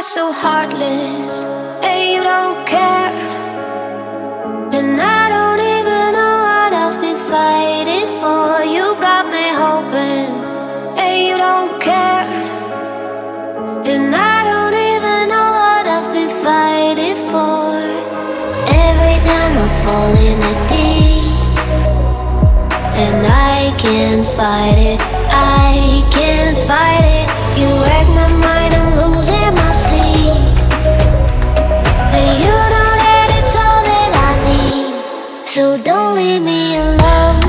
so heartless, and you don't care. And I don't even know what I've been fighting for. You got me hoping, and you don't care. And I don't even know what I've been fighting for. Every time I fall in the deep, and I can't fight it, I can't fight it. You wreck my mind, I'm losing my sleep. And you know that it's all that I need, so don't leave me alone.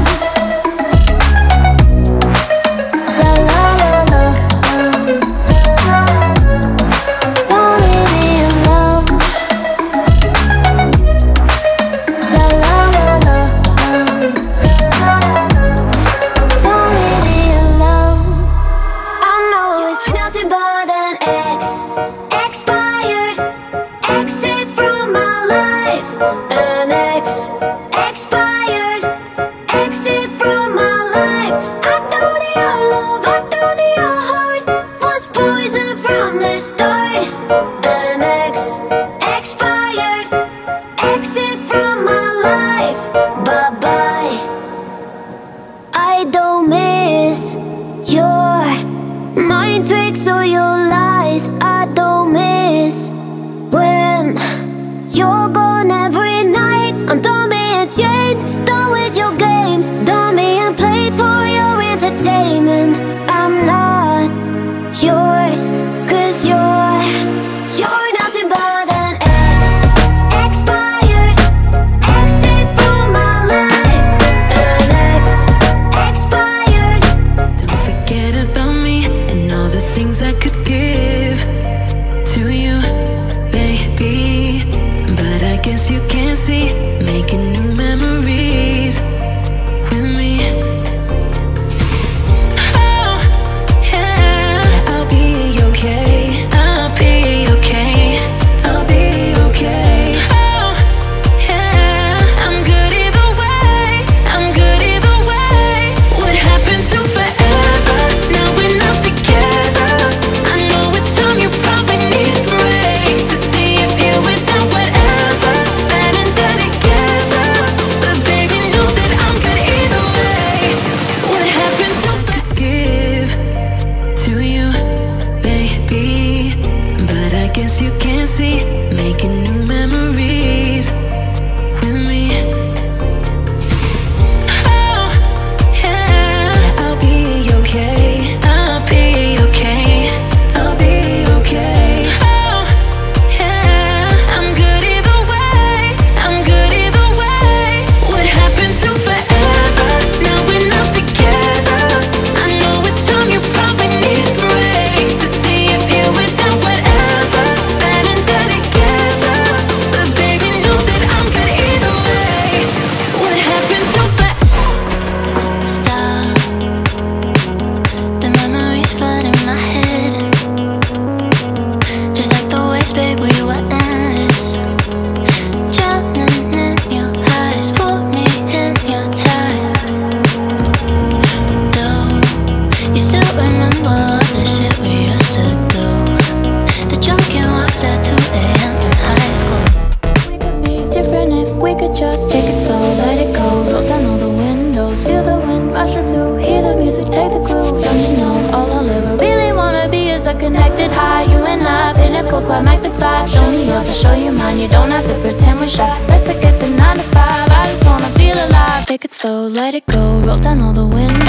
La la la la, don't leave me alone. La la la la, don't leave me alone. I know it's nothing but an expired, exit from my life. An expired, exit from my life. I thought your love, I thought your heart was poison from the start. An expired, exit from my life. Bye-bye. I don't miss your mind tricks or your lies. I don't miss when you're gone every night. I'm done being chained, done with your games, done being played for your entertainment. I'm not yours, 'cause you're nothing but an expired, exit from my life. An expired. Don't forget about me and all the things I could give to you, baby. But I guess you can't see, making new memories with me. Oh, yeah, I'll be okay. I'll be okay. I'll be okay. Oh, yeah, I'm good either way. I'm good either way. What happened to forever? Now we're not together. I know it's time you probably need a break to see if you went down whatever. Bad and dead together, but baby, know that I'm good either way. What happened to forgive to you, baby? But I guess you can't see, making new memories with me. Oh, yeah, I'll be okay. I'll be okay. I'll be okay. Oh, yeah, I'm good either way. I'm good either way. What happened to forever? Now we're not together. I know it's time you probably need a break to see if you went down whatever. Bad and dead together, but baby, know that I'm good either way. What happened to Stop. The memories flood in my head, just like the waves, babe, we were endless. Drowning in your eyes, pull me in your tide. Do you still remember all the shit we used to do? The drunken walks at 2 a.m. in high school. We could be different if we could just take it slow, let it go. Roll down all the windows, feel the wind rushing through, hear the music, take the groove. Don't you know, all I'll ever really wanna be is a connected high. You and I, pinnacle, climactic vibe. Show me yours, I'll show you mine. You don't have to pretend we're shy. Let's forget the 9 to 5. I just wanna feel alive. Take it slow, let it go. Roll down all the windows.